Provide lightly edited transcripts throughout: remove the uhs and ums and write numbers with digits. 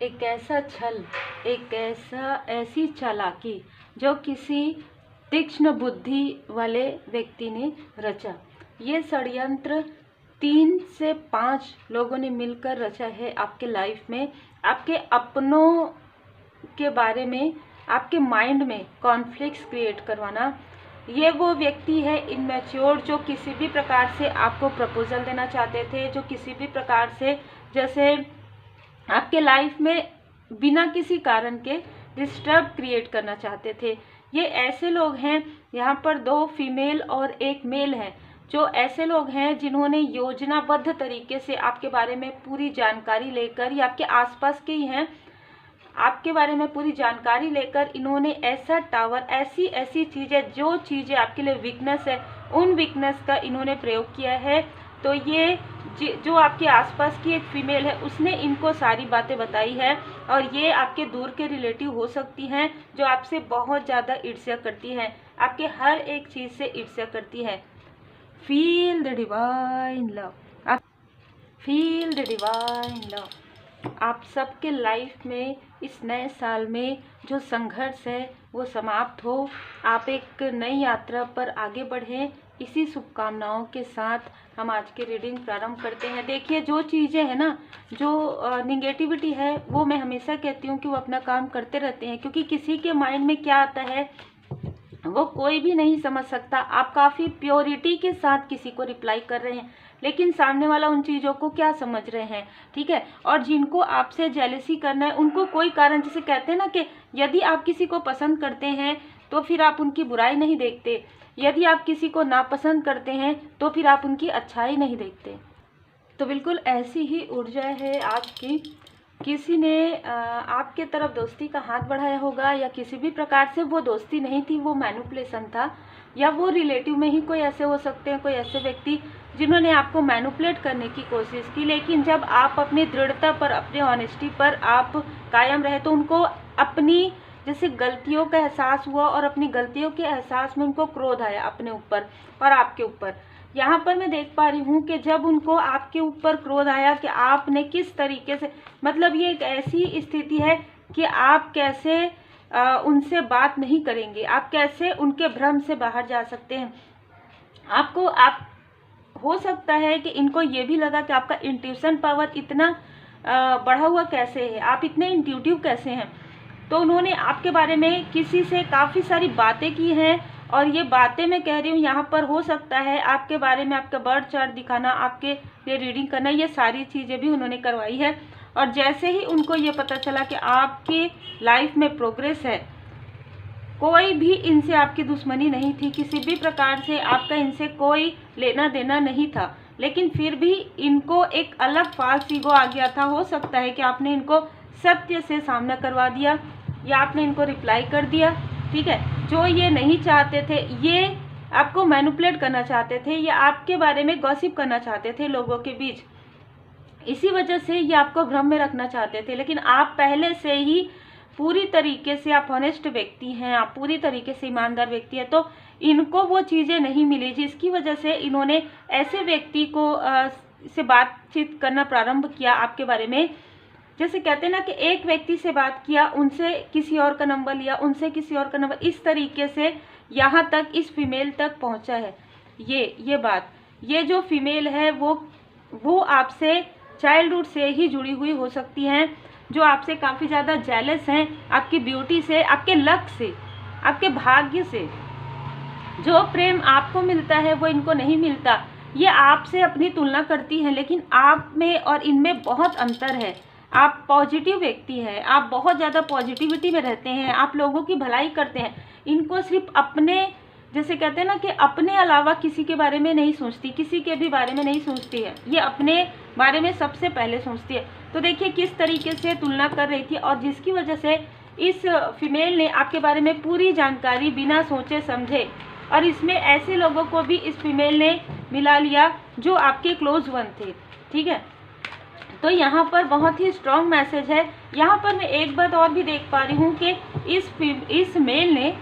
एक ऐसा छल, ऐसी चालाकी जो किसी तीक्ष्ण बुद्धि वाले व्यक्ति ने रचा। ये षड्यंत्र 3 से 5 लोगों ने मिलकर रचा है आपके लाइफ में, आपके अपनों के बारे में, आपके माइंड में कॉन्फ्लिक्ट्स क्रिएट करवाना। ये वो व्यक्ति है इनमैच्योर, जो किसी भी प्रकार से आपको प्रपोजल देना चाहते थे, जो किसी भी प्रकार से जैसे आपके लाइफ में बिना किसी कारण के डिस्टर्ब क्रिएट करना चाहते थे। ये ऐसे लोग हैं, यहाँ पर 2 फीमेल और 1 मेल हैं, जो ऐसे लोग हैं जिन्होंने योजनाबद्ध तरीके से आपके बारे में पूरी जानकारी लेकर, या आपके आसपास के ही हैं, आपके बारे में पूरी जानकारी लेकर इन्होंने ऐसा टावर, ऐसी ऐसी चीज़ें, जो चीज़ें आपके लिए वीकनेस है, उन वीकनेस का इन्होंने प्रयोग किया है। तो ये जो आपके आसपास की एक फीमेल है, उसने इनको सारी बातें बताई है, और ये आपके दूर के रिलेटिव हो सकती हैं, जो आपसे बहुत ज़्यादा ईर्ष्या करती हैं, आपके हर एक चीज़ से ईर्ष्या करती हैं। फील द डिवाइन लव, आप फील द डिवाइन लव। आप सबके लाइफ में इस नए साल में जो संघर्ष है वो समाप्त हो, आप एक नई यात्रा पर आगे बढ़ें। इसी शुभकामनाओं के साथ हम आज की रीडिंग प्रारंभ करते हैं। देखिए, जो चीज़ें हैं ना, जो निगेटिविटी है, वो मैं हमेशा कहती हूँ कि वो अपना काम करते रहते हैं, क्योंकि किसी के माइंड में क्या आता है वो कोई भी नहीं समझ सकता। आप काफ़ी प्योरिटी के साथ किसी को रिप्लाई कर रहे हैं, लेकिन सामने वाला उन चीज़ों को क्या समझ रहे हैं, ठीक है। और जिनको आपसे जेलसी करना है, उनको कोई कारण, जैसे कहते हैं ना कि यदि आप किसी को पसंद करते हैं तो फिर आप उनकी बुराई नहीं देखते, यदि आप किसी को नापसंद करते हैं तो फिर आप उनकी अच्छाई नहीं देखते। तो बिल्कुल ऐसी ही ऊर्जा है आज की। किसी ने आपके तरफ दोस्ती का हाथ बढ़ाया होगा, या किसी भी प्रकार से वो दोस्ती नहीं थी, वो मैनिपुलेशन था, या वो रिलेटिव में ही कोई ऐसे हो सकते हैं, कोई ऐसे व्यक्ति जिन्होंने आपको मैनिपुलेट करने की कोशिश की। लेकिन जब आप अपनी दृढ़ता पर, अपने ऑनेस्टी पर आप कायम रहे, तो उनको अपनी जैसे गलतियों का एहसास हुआ, और अपनी गलतियों के एहसास में उनको क्रोध आया अपने ऊपर और आपके ऊपर। यहाँ पर मैं देख पा रही हूँ कि जब उनको आपके ऊपर क्रोध आया कि आपने किस तरीके से, मतलब ये एक ऐसी स्थिति है कि आप कैसे उनसे बात नहीं करेंगे, आप कैसे उनके भ्रम से बाहर जा सकते हैं। आप हो सकता है कि इनको ये भी लगा कि आपका इंट्यूशन पावर इतना बढ़ा हुआ कैसे है, आप इतने इंट्यूटिव कैसे हैं। तो उन्होंने आपके बारे में किसी से काफ़ी सारी बातें की हैं, और ये बातें मैं कह रही हूँ, यहाँ पर हो सकता है आपके बारे में आपका बर्थ चार्ट दिखाना, आपके लिए रीडिंग करना, ये सारी चीज़ें भी उन्होंने करवाई है। और जैसे ही उनको ये पता चला कि आपकी लाइफ में प्रोग्रेस है, कोई भी इनसे आपकी दुश्मनी नहीं थी, किसी भी प्रकार से आपका इनसे कोई लेना देना नहीं था, लेकिन फिर भी इनको एक अलग फाल्स ईगो आ गया था। हो सकता है कि आपने इनको सत्य से सामना करवा दिया, या आपने इनको रिप्लाई कर दिया, ठीक है। जो ये नहीं चाहते थे, ये आपको मैनिपुलेट करना चाहते थे, या आपके बारे में गॉसिप करना चाहते थे लोगों के बीच, इसी वजह से ये आपको भ्रम में रखना चाहते थे। लेकिन आप पहले से ही पूरी तरीके से, आप ऑनेस्ट व्यक्ति हैं, आप पूरी तरीके से ईमानदार व्यक्ति हैं, तो इनको वो चीज़ें नहीं मिली, जिसकी वजह से इन्होंने ऐसे व्यक्ति को से बातचीत करना प्रारंभ किया आपके बारे में। जैसे कहते हैं ना कि एक व्यक्ति से बात किया, उनसे किसी और का नंबर लिया, उनसे किसी और का नंबर, इस तरीके से यहाँ तक इस फीमेल तक पहुँचा है ये बात। ये जो फीमेल है वो आपसे चाइल्डहुड से ही जुड़ी हुई हो सकती हैं, जो आपसे काफ़ी ज़्यादा जेलस हैं, आपकी ब्यूटी से, आपके लक से, आपके भाग्य से। जो प्रेम आपको मिलता है वो इनको नहीं मिलता। ये आपसे अपनी तुलना करती हैं, लेकिन आप में और इनमें बहुत अंतर है। आप पॉजिटिव व्यक्ति हैं, आप बहुत ज़्यादा पॉजिटिविटी में रहते हैं, आप लोगों की भलाई करते हैं। इनको सिर्फ अपने, जैसे कहते हैं ना कि अपने अलावा किसी के बारे में नहीं सोचती, किसी के भी बारे में नहीं सोचती है, ये अपने बारे में सबसे पहले सोचती है। तो देखिए किस तरीके से तुलना कर रही थी, और जिसकी वजह से इस फीमेल ने आपके बारे में पूरी जानकारी बिना सोचे समझे, और इसमें ऐसे लोगों को भी इस फीमेल ने मिला लिया जो आपके क्लोज वन थे, ठीक है। तो यहाँ पर बहुत ही स्ट्रॉन्ग मैसेज है। यहाँ पर मैं एक बात और भी देख पा रही हूँ कि इस मेल ने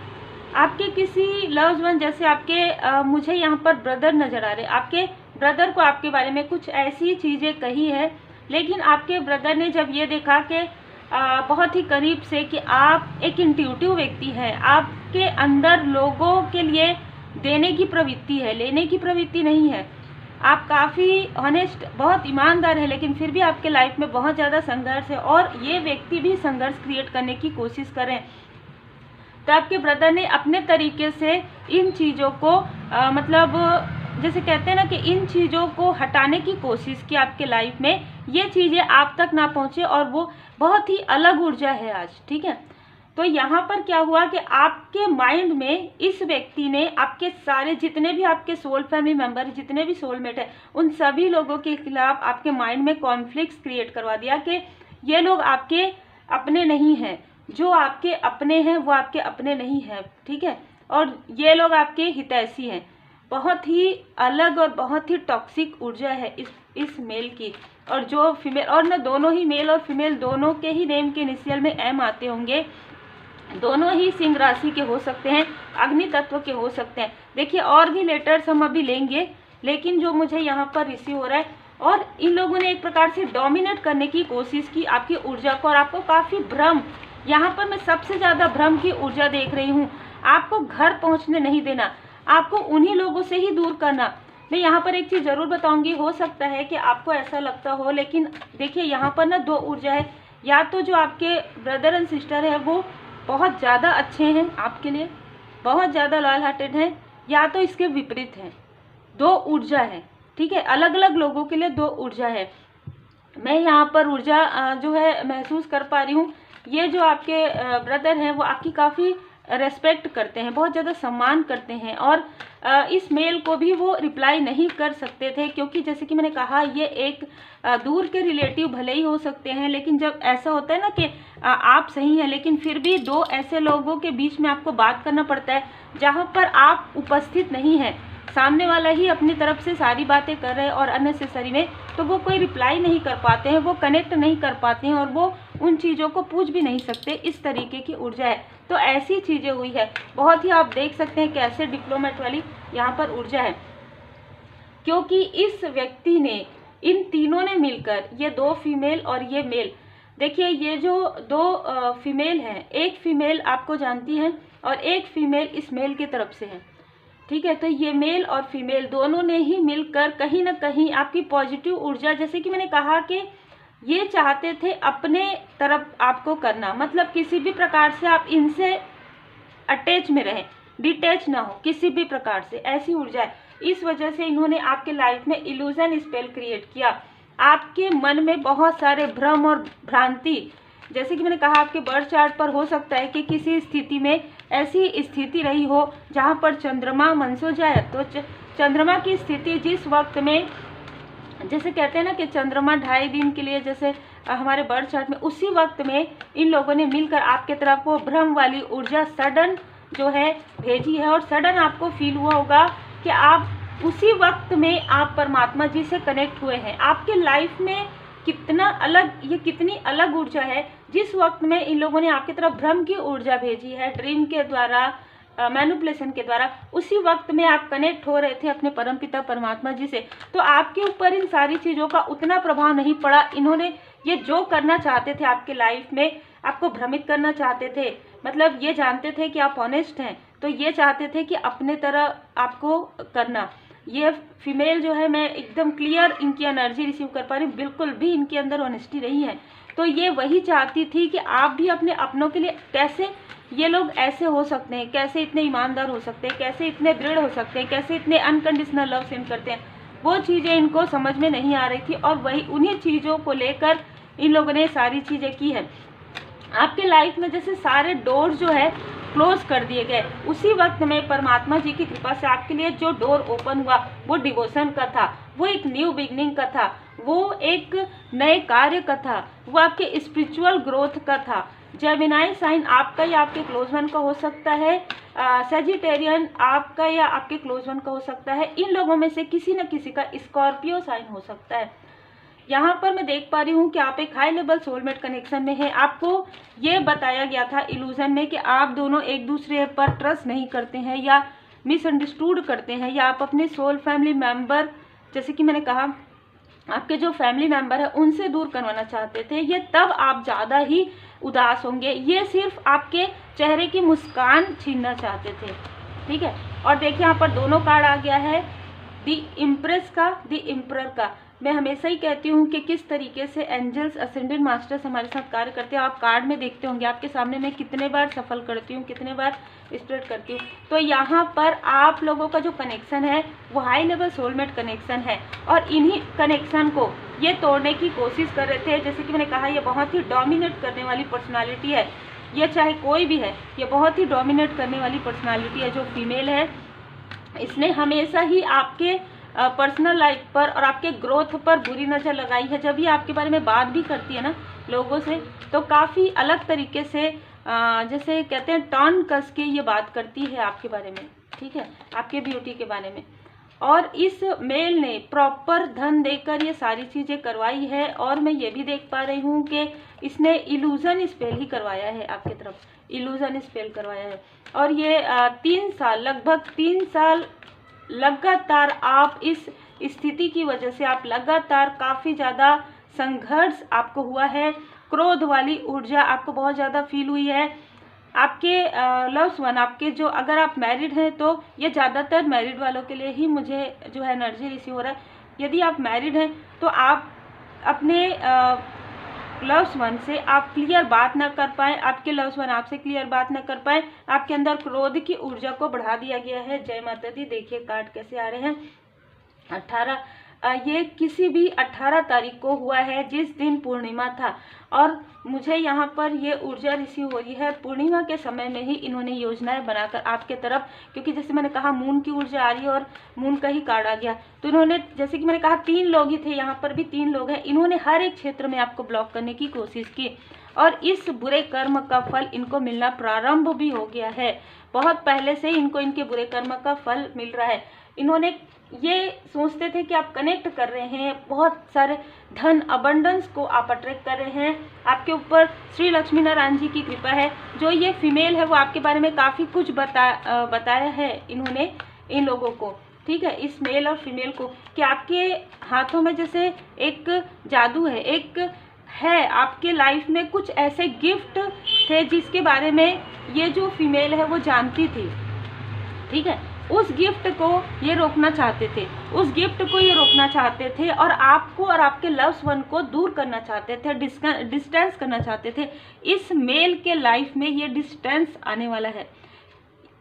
आपके किसी लव्ड वन, जैसे आपके मुझे यहाँ पर ब्रदर नज़र आ रहे, आपके ब्रदर को आपके बारे में कुछ ऐसी चीज़ें कही है, लेकिन आपके ब्रदर ने जब ये देखा कि बहुत ही करीब से कि आप एक इंट्यूटिव व्यक्ति हैं, आपके अंदर लोगों के लिए देने की प्रवृत्ति है, लेने की प्रवृत्ति नहीं है। आप काफ़ी ऑनेस्ट, बहुत ईमानदार है, लेकिन फिर भी आपके लाइफ में बहुत ज़्यादा संघर्ष है और ये व्यक्ति भी संघर्ष क्रिएट करने की कोशिश करें। तो आपके ब्रदर ने अपने तरीके से इन चीज़ों को मतलब जैसे कहते हैं ना कि इन चीज़ों को हटाने की कोशिश की आपके लाइफ में, ये चीज़ें आप तक ना पहुँचे और वो बहुत ही अलग ऊर्जा है आज, ठीक है। तो यहाँ पर क्या हुआ कि आपके माइंड में इस व्यक्ति ने आपके सारे जितने भी आपके सोल फैमिली मेंबर, जितने भी सोलमेट है, उन सभी लोगों के खिलाफ आपके माइंड में कॉन्फ्लिक्ट्स क्रिएट करवा दिया कि ये लोग आपके अपने नहीं हैं, जो आपके अपने हैं वो आपके अपने नहीं हैं, ठीक है, और ये लोग आपके हितैषी हैं। बहुत ही अलग और बहुत ही टॉक्सिक ऊर्जा है इस मेल की। और जो फीमेल, और ना दोनों ही मेल और फीमेल दोनों के ही नेम के इनिशियल में एम आते होंगे, दोनों ही सिंह राशि के हो सकते हैं, अग्नि तत्व के हो सकते हैं। देखिए और भी लेटर्स हम अभी लेंगे, लेकिन जो मुझे यहाँ पर रिसीव हो रहा है, और इन लोगों ने एक प्रकार से डोमिनेट करने की कोशिश की आपकी ऊर्जा को, और आपको काफ़ी भ्रम, यहाँ पर मैं सबसे ज़्यादा भ्रम की ऊर्जा देख रही हूँ। आपको घर पहुँचने नहीं देना, आपको उन्हीं लोगों से ही दूर करना। मैं यहाँ पर एक चीज़ ज़रूर बताऊँगी, हो सकता है कि आपको ऐसा लगता हो, लेकिन देखिए यहाँ पर ना दो ऊर्जा है, या तो जो आपके ब्रदर एंड सिस्टर है वो बहुत ज़्यादा अच्छे हैं आपके लिए, बहुत ज़्यादा लॉयल हार्टेड हैं, या तो इसके विपरीत हैं। दो ऊर्जा है, ठीक है, अलग अलग लोगों के लिए दो ऊर्जा है। मैं यहाँ पर ऊर्जा जो है महसूस कर पा रही हूँ। ये जो आपके ब्रदर हैं वो आपकी काफ़ी रेस्पेक्ट करते हैं, बहुत ज़्यादा सम्मान करते हैं, और इस मेल को भी वो रिप्लाई नहीं कर सकते थे, क्योंकि जैसे कि मैंने कहा ये एक दूर के रिलेटिव भले ही हो सकते हैं, लेकिन जब ऐसा होता है ना कि आप सही हैं, लेकिन फिर भी दो ऐसे लोगों के बीच में आपको बात करना पड़ता है जहाँ पर आप उपस्थित नहीं हैं, सामने वाला ही अपनी तरफ से सारी बातें कर रहे हैं और अननेसेसरी में, तो वो कोई रिप्लाई नहीं कर पाते हैं, वो कनेक्ट नहीं कर पाते हैं, और वो उन चीज़ों को पूछ भी नहीं सकते। इस तरीके की ऊर्जा है, तो ऐसी चीज़ें हुई है। बहुत ही आप देख सकते हैं कैसे डिप्लोमेट वाली यहाँ पर ऊर्जा है, क्योंकि इस व्यक्ति ने, इन तीनों ने मिलकर, ये दो फीमेल और ये मेल, देखिए ये जो दो फीमेल हैं, एक फीमेल आपको जानती है और एक फीमेल इस मेल की तरफ से है, ठीक है। तो ये मेल और फीमेल दोनों ने ही मिलकर कहीं ना कहीं आपकी पॉजिटिव ऊर्जा, जैसे कि मैंने कहा कि ये चाहते थे अपने तरफ आपको करना, मतलब किसी भी प्रकार से आप इनसे अटैच में रहें, डिटैच ना हो किसी भी प्रकार से, ऐसी ऊर्जा है। इस वजह से इन्होंने आपके लाइफ में इल्यूजन स्पेल क्रिएट किया। आपके मन में बहुत सारे भ्रम और भ्रांति, जैसे कि मैंने कहा आपके बर्थ चार्ट पर हो सकता है कि किसी स्थिति में ऐसी स्थिति रही हो जहाँ पर चंद्रमा मंसो जाए, तो चंद्रमा की स्थिति जिस वक्त में, जैसे कहते हैं ना कि चंद्रमा 2.5 दिन के लिए जैसे हमारे बर्थ चार्ट में, उसी वक्त में इन लोगों ने मिलकर आपके तरफ वो भ्रम वाली ऊर्जा सडन जो है भेजी है, और सडन आपको फील हुआ होगा कि आप उसी वक्त में आप परमात्मा जी से कनेक्ट हुए हैं। आपके लाइफ में कितना अलग, ये कितनी अलग ऊर्जा है, जिस वक्त में इन लोगों ने आपकी तरफ भ्रम की ऊर्जा भेजी है, ड्रीम के द्वारा, मैनिपुलेशन के द्वारा, उसी वक्त में आप कनेक्ट हो रहे थे अपने परमपिता परमात्मा जी से। तो आपके ऊपर इन सारी चीज़ों का उतना प्रभाव नहीं पड़ा। इन्होंने ये जो करना चाहते थे आपके लाइफ में, आपको भ्रमित करना चाहते थे, मतलब ये जानते थे कि आप ऑनेस्ट हैं, तो ये चाहते थे कि अपने तरह आपको करना। ये फीमेल जो है, मैं एकदम क्लियर इनकी एनर्जी रिसीव कर पा रही हूँ, बिल्कुल भी इनके अंदर ऑनेस्टी नहीं है। तो ये वही चाहती थी कि आप भी अपने अपनों के लिए, कैसे ये लोग ऐसे हो सकते हैं, कैसे इतने ईमानदार हो सकते हैं, कैसे इतने दृढ़ हो सकते हैं, कैसे इतने अनकंडीशनल लव सेंड करते हैं, वो चीज़ें इनको समझ में नहीं आ रही थी, और वही उन्हीं चीज़ों को लेकर इन लोगों ने सारी चीज़ें की है। आपके लाइफ में जैसे सारे डोर जो है क्लोज कर दिए गए, उसी वक्त में परमात्मा जी की कृपा से आपके लिए जो डोर ओपन हुआ वो डिवोशन का था, वो एक न्यू बिगनिंग का था, वो एक नए कार्य का था, वो आपके स्पिरिचुअल ग्रोथ का था। जेमिनाई साइन आपका या आपके क्लोज वन का हो सकता है, सेजिटेरियन आपका या आपके क्लोज वन का हो सकता है, इन लोगों में से किसी न किसी का स्कॉर्पियो साइन हो सकता है। यहाँ पर मैं देख पा रही हूँ कि आप एक हाई लेवल सोलमेट कनेक्शन में हैं। आपको ये बताया गया था इल्यूजन में कि आप दोनों एक दूसरे पर ट्रस्ट नहीं करते हैं या मिसअंडरस्टूड करते हैं, या आप अपने सोल फैमिली मेंबर, जैसे कि मैंने कहा आपके जो फैमिली मेंबर है उनसे दूर करवाना चाहते थे, ये तब आप ज़्यादा ही उदास होंगे। ये सिर्फ आपके चेहरे की मुस्कान छीनना चाहते थे, ठीक है। और देखिए यहाँ पर दोनों कार्ड आ गया है, दी इम्प्रेस का, दी इम्परर का। मैं हमेशा ही कहती हूँ कि किस तरीके से एंजल्स, असेंडेंट मास्टर्स हमारे साथ कार्य करते हैं। आप कार्ड में देखते होंगे, आपके सामने मैं कितने बार सफल करती हूँ, कितने बार स्प्रेड करती हूँ। तो यहाँ पर आप लोगों का जो कनेक्शन है वो हाई लेवल सोलमेट कनेक्शन है, और इन्हीं कनेक्शन को ये तोड़ने की कोशिश कर रहे थे। जैसे कि मैंने कहा, ये बहुत ही डोमिनेट करने वाली पर्सनालिटी है, ये चाहे कोई भी है, ये बहुत ही डोमिनेट करने वाली पर्सनालिटी है जो फीमेल है। इसने हमेशा ही आपके पर्सनल लाइफ पर और आपके ग्रोथ पर बुरी नज़र लगाई है। जब ये आपके बारे में बात भी करती है ना लोगों से, तो काफ़ी अलग तरीके से जैसे कहते हैं टर्न कस के ये बात करती है आपके बारे में, ठीक है, आपके ब्यूटी के बारे में। और इस मेल ने प्रॉपर धन देकर ये सारी चीज़ें करवाई है। और मैं ये भी देख पा रही हूँ कि इसने इल्यूजन स्पेल ही करवाया है आपकी तरफ, इल्यूजन स्पेल करवाया है। और ये 3 साल, लगभग 3 साल लगातार आप इस स्थिति की वजह से आप लगातार काफ़ी ज़्यादा संघर्ष आपको हुआ है। क्रोध वाली ऊर्जा आपको बहुत ज़्यादा फील हुई है। आपके लव्स वन, आपके जो, अगर आप मैरिड हैं तो ये ज़्यादातर मैरिड वालों के लिए ही मुझे जो है एनर्जी रिसीव हो रहा है। यदि आप मैरिड हैं तो आप अपने लव्स वन से आप क्लियर बात ना कर पाए, आपके लव्स वन आपसे क्लियर बात ना कर पाए, आपके अंदर क्रोध की ऊर्जा को बढ़ा दिया गया है। जय माता दी। देखिए कार्ड कैसे आ रहे हैं। 18 ये किसी भी 18 तारीख को हुआ है, जिस दिन पूर्णिमा था। और मुझे यहाँ पर ये ऊर्जा रिसीव हो रही है, पूर्णिमा के समय में ही इन्होंने योजनाएं बनाकर आपके तरफ, क्योंकि जैसे मैंने कहा मून की ऊर्जा आ रही है और मून का ही कार्ड आ गया, तो इन्होंने, जैसे कि मैंने कहा 3 लोग ही थे, यहाँ पर भी 3 लोग हैं। इन्होंने हर एक क्षेत्र में आपको ब्लॉक करने की कोशिश की, और इस बुरे कर्म का फल इनको मिलना प्रारंभ भी हो गया है। बहुत पहले से इनको इनके बुरे कर्म का फल मिल रहा है। इन्होंने ये सोचते थे कि आप कनेक्ट कर रहे हैं, बहुत सारे धन अबंडेंस को आप अट्रैक्ट कर रहे हैं। आपके ऊपर श्री लक्ष्मी नारायण जी की कृपा है। जो ये फीमेल है वो आपके बारे में काफ़ी कुछ बताया है इन्होंने इन लोगों को, ठीक है, इस मेल और फीमेल को, कि आपके हाथों में जैसे एक जादू है, एक है आपके लाइफ में कुछ ऐसे गिफ्ट थे जिसके बारे में ये जो फीमेल है वो जानती थी, ठीक है। उस गिफ्ट को ये रोकना चाहते थे, उस गिफ्ट को ये रोकना चाहते थे, और आपको और आपके लव्स वन को दूर करना चाहते थे, डिस्टेंस करना चाहते थे। इस मेल के लाइफ में ये डिस्टेंस आने वाला है।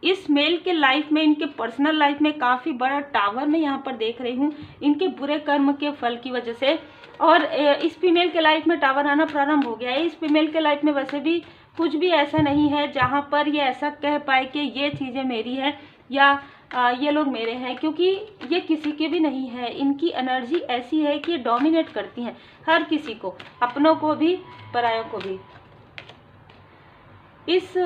इस मेल के लाइफ में, इनके पर्सनल लाइफ में काफ़ी बड़ा टावर मैं यहाँ पर देख रही हूँ, इनके बुरे कर्म के फल की वजह से। और इस फीमेल के लाइफ में टावर आना प्रारंभ हो गया है। इस फीमेल के लाइफ में वैसे भी कुछ भी ऐसा नहीं है जहाँ पर ये ऐसा कह पाए कि ये चीज़ें मेरी है या ये लोग मेरे हैं, क्योंकि ये किसी के भी नहीं है। इनकी एनर्जी ऐसी है कि ये डोमिनेट करती हैं हर किसी को, अपनों को भी, परायों को भी। इस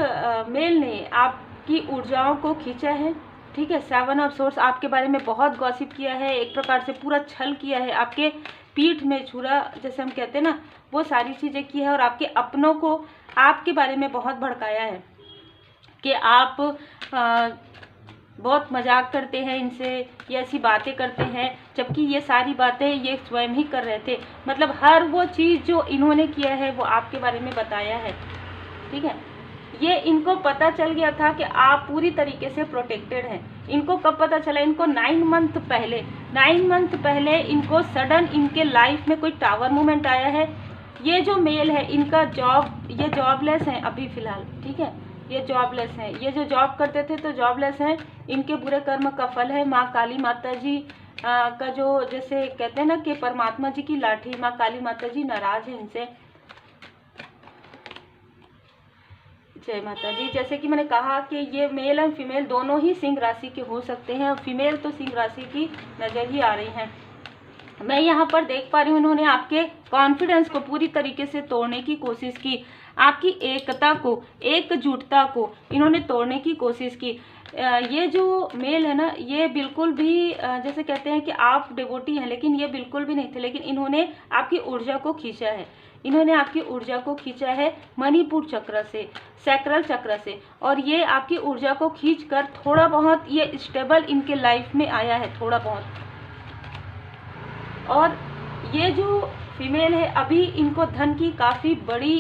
मेल ने आपकी ऊर्जाओं को खींचा है, ठीक है। 7 ऑफ सोर्स आपके बारे में बहुत गॉसिप किया है, एक प्रकार से पूरा छल किया है, आपके पीठ में छुरा जैसे हम कहते हैं ना, वो सारी चीज़ें की है। और आपके अपनों को आपके बारे में बहुत भड़काया है कि आप बहुत मजाक करते हैं इनसे, ये ऐसी बातें करते हैं, जबकि ये सारी बातें ये स्वयं ही कर रहे थे। मतलब हर वो चीज़ जो इन्होंने किया है वो आपके बारे में बताया है, ठीक है। ये इनको पता चल गया था कि आप पूरी तरीके से प्रोटेक्टेड हैं। इनको कब पता चला? इनको 9 मंथ पहले इनको सडन इनके लाइफ में कोई टावर मूवमेंट आया है। ये जो मेल है इनका जॉब, ये जॉबलेस हैं अभी फ़िलहाल, ठीक है, ये जॉबलेस हैं। ये जो जॉब करते थे तो जॉबलेस हैं। इनके बुरे कर्म का फल है। माँ काली माता जी का जो जैसे कहते हैं ना कि परमात्मा जी की लाठी, माँ काली माता जी नाराज है इनसे। जय माता दी। जैसे कि मैंने कहा कि ये मेल एंड फीमेल दोनों ही सिंह राशि के हो सकते हैं, और फीमेल तो सिंह राशि की नज़र ही आ रही हैं। मैं यहाँ पर देख पा रही हूँ इन्होंने आपके कॉन्फिडेंस को पूरी तरीके से तोड़ने की कोशिश की, आपकी एकता को, एकजुटता को इन्होंने तोड़ने की कोशिश की। ये जो मेल है ना, ये बिल्कुल भी जैसे कहते हैं कि आप डिवोटी हैं, लेकिन ये बिल्कुल भी नहीं थे। लेकिन इन्होंने आपकी ऊर्जा को खींचा है, इन्होंने आपकी ऊर्जा को खींचा है मणिपुर चक्र से, सैक्रल चक्र से, और ये आपकी ऊर्जा को खींचकर थोड़ा बहुत ये स्टेबल इनके लाइफ में आया है, थोड़ा बहुत। और ये जो फीमेल है अभी इनको धन की काफ़ी बड़ी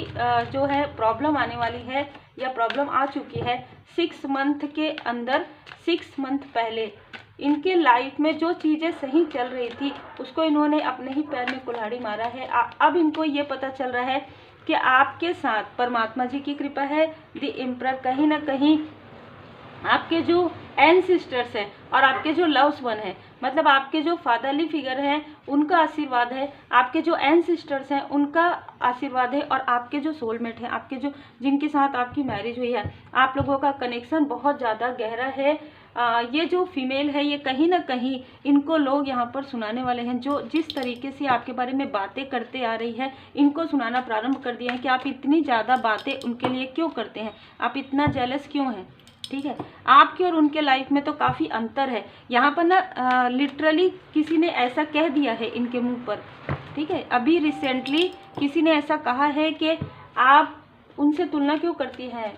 जो है प्रॉब्लम आने वाली है या प्रॉब्लम आ चुकी है। 6 मंथ के अंदर, 6 मंथ पहले इनके लाइफ में जो चीज़ें सही चल रही थी उसको इन्होंने अपने ही पैर में कुल्हाड़ी मारा है। अब इनको ये पता चल रहा है कि आपके साथ परमात्मा जी की कृपा है। द एम्परर कहीं ना कहीं आपके जो एंसेस्टर्स हैं और आपके जो लव्स वन हैं, मतलब आपके जो फादरली फिगर हैं उनका आशीर्वाद है, आपके जो एंसेस्टर्स हैं उनका आशीर्वाद है, और आपके जो सोलमेट हैं, आपके जो जिनके साथ आपकी मैरिज हुई है, आप लोगों का कनेक्शन बहुत ज़्यादा गहरा है। ये जो फीमेल है ये कहीं ना कहीं इनको लोग यहाँ पर सुनाने वाले हैं, जो जिस तरीके से आपके बारे में बातें करते आ रही है इनको सुनाना प्रारंभ कर दिया है कि आप इतनी ज़्यादा बातें उनके लिए क्यों करते हैं, आप इतना जेलस क्यों हैं। ठीक है, आपके और उनके लाइफ में तो काफ़ी अंतर है। यहाँ पर ना लिटरली किसी ने ऐसा कह दिया है इनके मुंह पर। ठीक है, अभी रिसेंटली किसी ने ऐसा कहा है कि आप उनसे तुलना क्यों करती हैं,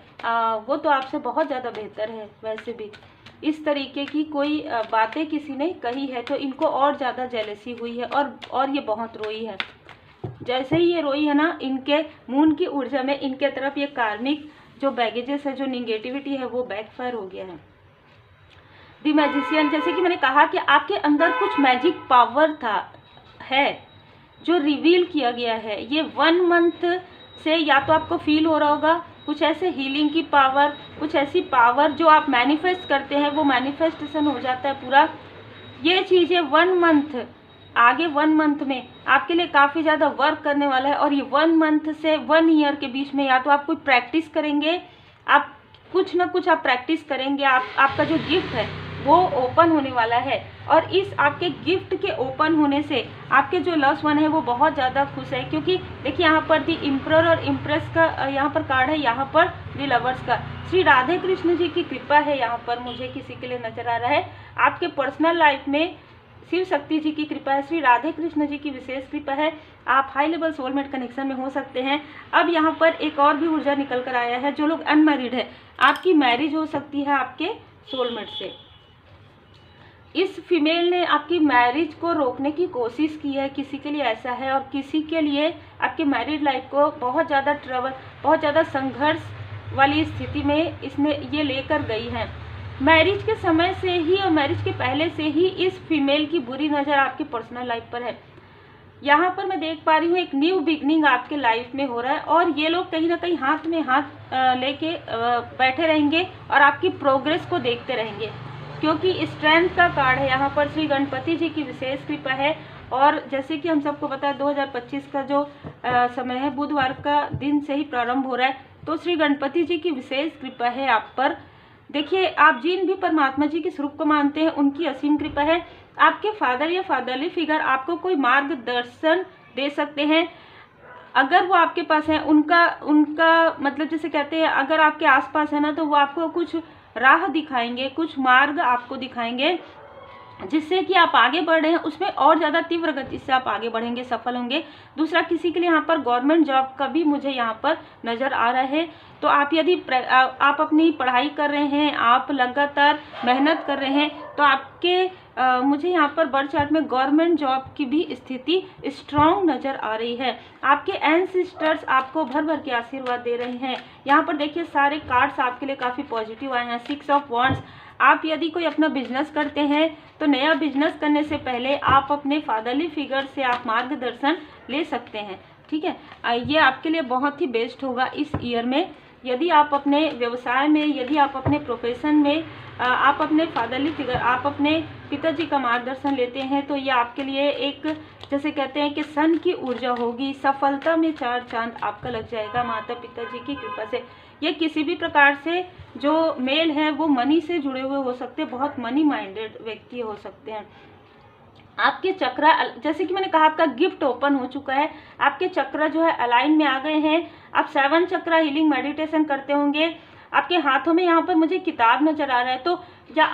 वो तो आपसे बहुत ज़्यादा बेहतर है। वैसे भी इस तरीके की कोई बातें किसी ने कही है तो इनको और ज़्यादा जेलसी हुई है और ये बहुत रोई है। जैसे ही ये रोई है ना, इनके मून की ऊर्जा में इनके तरफ ये कार्मिक जो बैगेजेस है, जो निगेटिविटी है, वो बैकफायर हो गया है। द मैजिशियन, जैसे कि मैंने कहा कि आपके अंदर कुछ मैजिक पावर है जो रिवील किया गया है। ये 1 मंथ से या तो आपको फील हो रहा होगा कुछ ऐसे हीलिंग की पावर, कुछ ऐसी पावर जो आप मैनिफेस्ट करते हैं वो मैनिफेस्टेशन हो जाता है पूरा। ये चीज़ें 1 मंथ आगे 1 मंथ में आपके लिए काफ़ी ज़्यादा वर्क करने वाला है। और ये 1 मंथ से 1 ईयर के बीच में या तो आप कुछ प्रैक्टिस करेंगे, आप कुछ ना कुछ आप प्रैक्टिस करेंगे, आपका जो गिफ्ट है वो ओपन होने वाला है। और इस आपके गिफ्ट के ओपन होने से आपके जो लव्स वन है वो बहुत ज़्यादा खुश है, क्योंकि देखिए यहाँ पर द एम्परर और इम्प्रेस का यहाँ पर कार्ड है, यहाँ पर द लवर्स का। श्री राधे कृष्ण जी की कृपा है यहाँ पर मुझे किसी के लिए नजर आ रहा है। आपके पर्सनल लाइफ में शिव शक्ति जी की कृपा है, श्री राधे कृष्ण जी की विशेष कृपा है। आप हाई लेवल सोलमेट कनेक्शन में हो सकते हैं। अब यहाँ पर एक और भी ऊर्जा निकल कर आया है, जो लोग अनमैरिड है आपकी मैरिज हो सकती है आपके सोलमेट से। इस फीमेल ने आपकी मैरिज को रोकने की कोशिश की है, किसी के लिए ऐसा है, और किसी के लिए आपके मैरिड लाइफ को बहुत ज़्यादा ट्रबल, बहुत ज़्यादा संघर्ष वाली स्थिति में इसने ये लेकर गई है। मैरिज के समय से ही और मैरिज के पहले से ही इस फीमेल की बुरी नज़र आपकी पर्सनल लाइफ पर है। यहाँ पर मैं देख पा रही हूँ एक न्यू बिगनिंग आपके लाइफ में हो रहा है, और ये लोग कहीं ना कहीं हाथ में हाथ लेके बैठे रहेंगे और आपकी प्रोग्रेस को देखते रहेंगे, क्योंकि स्ट्रेंथ का कार्ड है यहाँ पर। श्री गणपति जी की विशेष कृपा है। और जैसे कि हम सबको पता है 2025 का जो समय है बुधवार का दिन से ही प्रारंभ हो रहा है, तो श्री गणपति जी की विशेष कृपा है आप पर। देखिए, आप जिन भी परमात्मा जी के स्वरूप को मानते हैं उनकी असीम कृपा है। आपके फादर या फादरली फिगर आपको कोई मार्गदर्शन दे सकते हैं, अगर वो आपके पास है। उनका मतलब जैसे कहते हैं अगर आपके आसपास है ना, तो वो आपको कुछ राह दिखाएंगे, कुछ मार्ग आपको दिखाएंगे, जिससे कि आप आगे बढ़ रहे हैं उसमें और ज़्यादा तीव्र गति से आप आगे बढ़ेंगे, सफल होंगे। दूसरा, किसी के लिए यहाँ पर गवर्नमेंट जॉब का भी मुझे यहाँ पर नज़र आ रहा है। तो आप यदि आप अपनी पढ़ाई कर रहे हैं, आप लगातार मेहनत कर रहे हैं, तो आपके मुझे यहाँ पर बर्थ चार्ट में गवर्नमेंट जॉब की भी स्थिति स्ट्रॉन्ग नज़र आ रही है। आपके एंसेस्टर्स आपको भर भर के आशीर्वाद दे रहे हैं। यहाँ पर देखिए सारे कार्ड्स आपके लिए काफ़ी पॉजिटिव आए हैं। 6 ऑफ वॉन्ड्स। आप यदि कोई अपना बिजनेस करते हैं तो नया बिजनेस करने से पहले आप अपने फादरली फिगर से आप मार्गदर्शन ले सकते हैं। ठीक है, ये आपके लिए बहुत ही बेस्ट होगा इस ईयर में। यदि आप अपने व्यवसाय में, यदि आप अपने प्रोफेशन में आप अपने फादरली फिगर, आप अपने पिताजी का मार्गदर्शन लेते हैं, तो ये आपके लिए एक जैसे कहते हैं कि सन की ऊर्जा होगी। सफलता में 4 चांद आपका लग जाएगा माता पिताजी की कृपा से। ये किसी भी प्रकार से जो मेल है वो मनी से जुड़े हुए हो सकते हैं, बहुत मनी माइंडेड व्यक्ति हो सकते हैं। आपके चक्रा, जैसे कि मैंने कहा, आपका गिफ्ट ओपन हो चुका है, आपके चक्रा जो है अलाइन में आ गए हैं। आप 7 चक्रा हीलिंग मेडिटेशन करते होंगे। आपके हाथों में यहाँ पर मुझे किताब नजर आ रहा है, तो या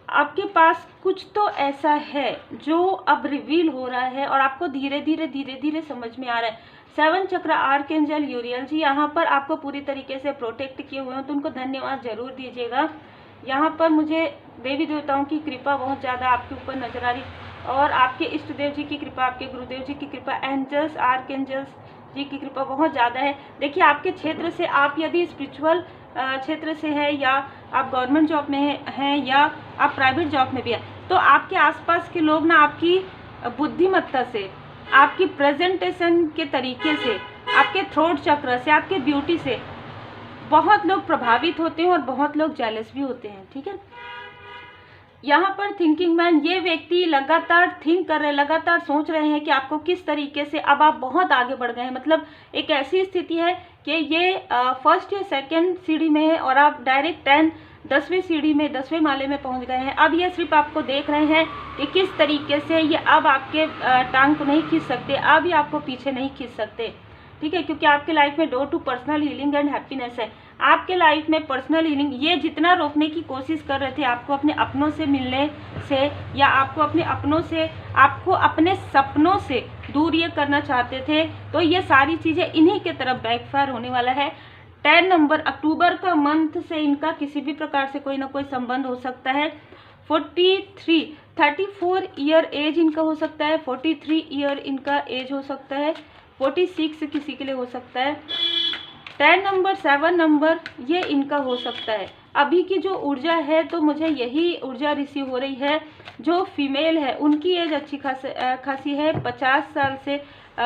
आपके पास कुछ तो ऐसा है जो अब रिवील हो रहा है और आपको धीरे धीरे समझ में आ रहा है। 7 चक्र आर्कएंजल यूरियल जी यहाँ पर आपको पूरी तरीके से प्रोटेक्ट किए हुए हैं, तो उनको धन्यवाद जरूर दीजिएगा। यहाँ पर मुझे देवी देवताओं की कृपा बहुत ज़्यादा आपके ऊपर नजर आ रही। और आपके इष्ट देव जी की कृपा, आपके गुरुदेव जी की कृपा, एंजल्स आर्कएंजल्स जी की कृपा बहुत ज़्यादा है। देखिए आपके क्षेत्र से, आप यदि स्पिरिचुअल क्षेत्र से है या आप गवर्नमेंट जॉब में हैं या आप प्राइवेट जॉब में भी हैं, तो आपके आसपास के लोग ना आपकी बुद्धिमत्ता से, आपकी प्रेजेंटेशन के तरीके से, आपके थ्रोट चक्र से, आपके ब्यूटी से बहुत लोग प्रभावित होते हैं और बहुत लोग जेलस भी होते हैं। ठीक है, यहाँ पर थिंकिंग मैन, ये व्यक्ति लगातार थिंक कर रहे हैं, लगातार सोच रहे हैं कि आपको किस तरीके से, अब आप बहुत आगे बढ़ गए हैं, मतलब एक ऐसी स्थिति है कि ये फर्स्ट या सेकंड सीढ़ी में है और आप डायरेक्ट 10वीं सीढ़ी में, 10वें माले में पहुंच गए हैं। अब ये सिर्फ आपको देख रहे हैं कि किस तरीके से ये अब आपके टांग को नहीं खींच सकते, अब ये आपको पीछे नहीं खींच सकते। ठीक है, क्योंकि आपके लाइफ में door to personal healing and happiness है। आपके लाइफ में पर्सनल हीलिंग ये जितना रोकने की कोशिश कर रहे थे आपको अपने अपनों से मिलने से, या आपको अपने अपनों से, आपको अपने सपनों से दूर ये करना चाहते थे, तो ये सारी चीज़ें इन्हीं के तरफ बैकफायर होने वाला है। 10 नंबर अक्टूबर का मंथ से इनका किसी भी प्रकार से कोई ना कोई संबंध हो सकता है। 34 ईयर एज इनका हो सकता है, 43 ईयर इनका एज हो सकता है, 46 किसी के लिए हो सकता है, 10 नंबर 7 नंबर ये इनका हो सकता है। अभी की जो ऊर्जा है तो मुझे यही ऊर्जा रिसीव हो रही है। जो फीमेल है उनकी एज अच्छी खासी है, 50 साल से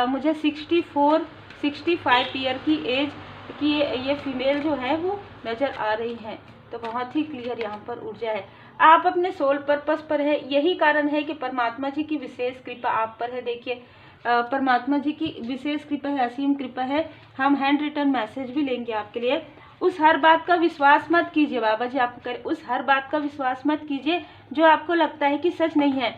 मुझे 65 ईयर की एज की ये फीमेल जो है वो नज़र आ रही है। तो बहुत ही क्लियर यहाँ पर ऊर्जा है। आप अपने सोल पर्पस पर है, यही कारण है कि परमात्मा जी की विशेष कृपा आप पर है। देखिए परमात्मा जी की विशेष कृपा है, असीम कृपा है। हम हैंड रिटन मैसेज भी लेंगे आपके लिए। उस हर बात का विश्वास मत कीजिए, बाबा जी आपको करें, उस हर बात का विश्वास मत कीजिए जो आपको लगता है कि सच नहीं है।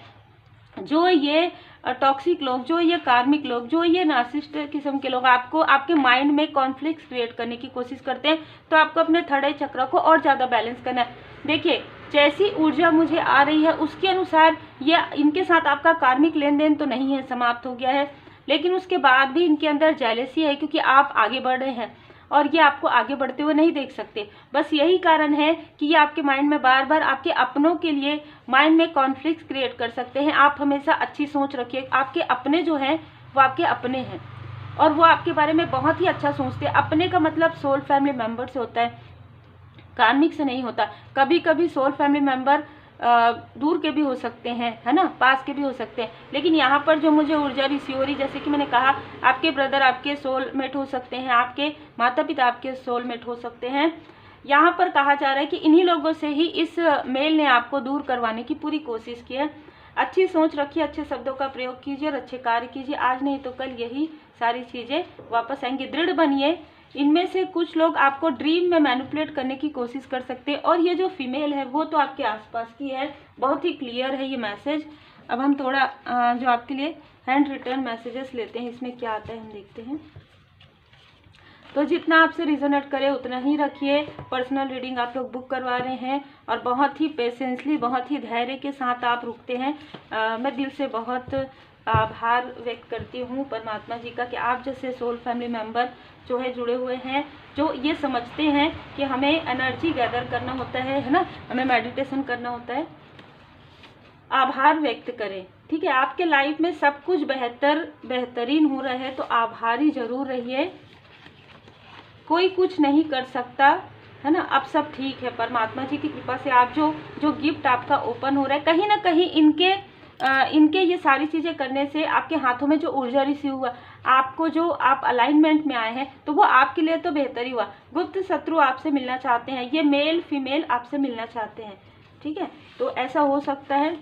जो ये टॉक्सिक लोग, जो ये कार्मिक लोग, जो ये नार्सिसिस्ट किस्म के लोग आपको आपके माइंड में कॉन्फ्लिक्ट क्रिएट करने की कोशिश करते हैं, तो आपको अपने थर्ड आई चक्र को और ज़्यादा बैलेंस करना है। देखिए जैसी ऊर्जा मुझे आ रही है उसके अनुसार ये इनके साथ आपका कार्मिक लेन देन तो नहीं है, समाप्त हो गया है, लेकिन उसके बाद भी इनके अंदर जेलसी है क्योंकि आप आगे बढ़ रहे हैं और ये आपको आगे बढ़ते हुए नहीं देख सकते। बस यही कारण है कि ये आपके माइंड में बार बार आपके अपनों के लिए माइंड में कॉन्फ्लिक्ट क्रिएट कर सकते हैं। आप हमेशा अच्छी सोच रखिए, आपके अपने जो हैं वो आपके अपने हैं और वो आपके बारे में बहुत ही अच्छा सोचते हैं। अपने का मतलब सोल फैमिली मेम्बर से होता है, कार्मिक से नहीं होता। कभी कभी सोल फैमिली मेम्बर दूर के भी हो सकते हैं, है ना, पास के भी हो सकते हैं, लेकिन यहाँ पर जो मुझे ऊर्जा रिसीव हो रही, जैसे कि मैंने कहा, आपके ब्रदर आपके सोलमेट हो सकते हैं, आपके माता पिता आपके सोलमेट हो सकते हैं। यहाँ पर कहा जा रहा है कि इन्हीं लोगों से ही इस मेल ने आपको दूर करवाने की पूरी कोशिश की है। अच्छी सोच रखिए, अच्छे शब्दों का प्रयोग कीजिए और अच्छे कार्य कीजिए। आज नहीं तो कल यही सारी चीज़ें वापस आएंगी। दृढ़ बनिए। इनमें से कुछ लोग आपको ड्रीम में मैनिपुलेट करने की कोशिश कर सकते हैं और ये जो फीमेल है वो तो आपके आसपास की है। बहुत ही क्लियर है ये मैसेज। अब हम थोड़ा जो आपके लिए हैंड रिटर्न मैसेजेस लेते हैं, इसमें क्या आता है हम देखते हैं। तो जितना आपसे रिजोनेट करे उतना ही रखिए। पर्सनल रीडिंग आप लोग बुक करवा रहे हैं और बहुत ही पेशेंसली, बहुत ही धैर्य के साथ आप रुकते हैं। मैं दिल से बहुत आभार व्यक्त करती हूँ परमात्मा जी का कि आप जैसे सोल फैमिली मेम्बर जो है जुड़े हुए हैं, जो ये समझते हैं कि हमें एनर्जी गैदर करना होता है ना, हमें मेडिटेशन करना होता है। आभार व्यक्त करें, ठीक है। आपके लाइफ में सब कुछ बेहतरीन हो रहा है तो आभारी जरूर रहिए। कोई कुछ नहीं कर सकता, है ना, अब सब ठीक है। परमात्मा जी की कृपा से आप जो गिफ्ट आपका ओपन हो रहा है, कहीं ना कहीं इनके ये सारी चीज़ें करने से आपके हाथों में जो ऊर्जा रिसीव हुआ, आपको जो आप अलाइनमेंट में आए हैं, तो वो आपके लिए तो बेहतर ही हुआ। गुप्त शत्रु आपसे मिलना चाहते हैं, ये मेल फीमेल आपसे मिलना चाहते हैं, ठीक है, तो ऐसा हो सकता है।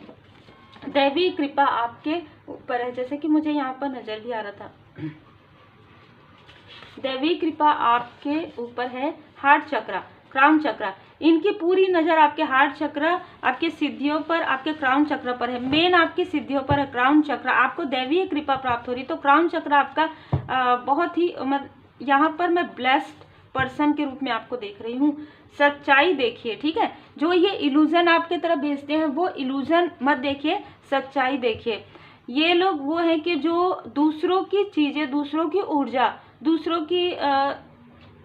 दैवी कृपा आपके ऊपर है, जैसे कि मुझे यहाँ पर नजर भी आ रहा था। दैवी कृपा आपके ऊपर है। हार्ट चक्र, क्राउन चक्र, इनकी पूरी नज़र आपके हार्ट चक्र, आपके सिद्धियों पर, आपके क्राउन चक्र पर है। मेन आपकी सिद्धियों पर है क्राउन चक्र। आपको दैवीय कृपा प्राप्त हो रही, तो क्राउन चक्र आपका बहुत ही यहाँ पर मैं ब्लेस्ड पर्सन के रूप में आपको देख रही हूँ। सच्चाई देखिए, ठीक है। जो ये इल्यूजन आपके तरफ भेजते हैं वो इल्यूजन मत देखिए, सच्चाई देखिए। ये लोग वो हैं कि जो दूसरों की चीज़ें, दूसरों की ऊर्जा, दूसरों की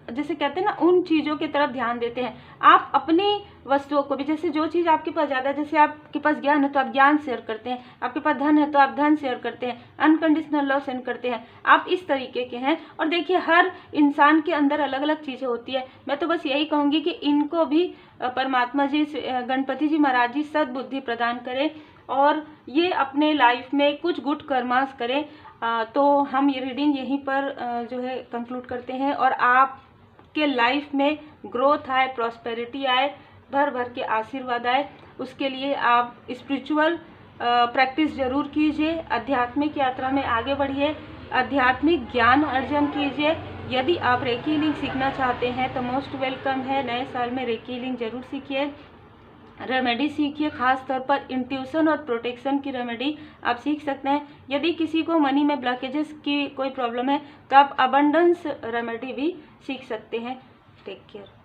जैसे कहते हैं ना, उन चीज़ों की तरफ ध्यान देते हैं। आप अपनी वस्तुओं को भी, जैसे जो चीज़ आपके पास ज़्यादा है, जैसे आपके पास ज्ञान है तो आप ज्ञान शेयर करते हैं, आपके पास धन है तो आप धन शेयर करते हैं, अनकंडीशनल लव सेंड करते हैं, आप इस तरीके के हैं। और देखिए हर इंसान के अंदर अलग अलग चीज़ें होती है। मैं तो बस यही कहूँगी कि इनको भी परमात्मा जी, गणपति जी महाराज जी सद्बुद्धि प्रदान करें और ये अपने लाइफ में कुछ गुड कर्मास करें। तो हम ये रीडिंग यहीं पर जो है कंक्लूड करते हैं और आपके लाइफ में ग्रोथ आए, प्रॉस्पेरिटी आए, भर भर के आशीर्वाद आए, उसके लिए आप स्पिरिचुअल प्रैक्टिस जरूर कीजिए, आध्यात्मिक यात्रा में आगे बढ़िए, आध्यात्मिक ज्ञान अर्जन कीजिए। यदि आप रेकी हीलिंग सीखना चाहते हैं तो मोस्ट वेलकम है, नए साल में रेकी हीलिंग जरूर सीखिए, रेमेडी सीखिए, खास तौर पर इंट्यूशन और प्रोटेक्शन की रेमेडी आप सीख सकते हैं। यदि किसी को मनी में ब्लॉकेजेस की कोई प्रॉब्लम है तो आप अबंडेंस रेमेडी भी सीख सकते हैं। Take care.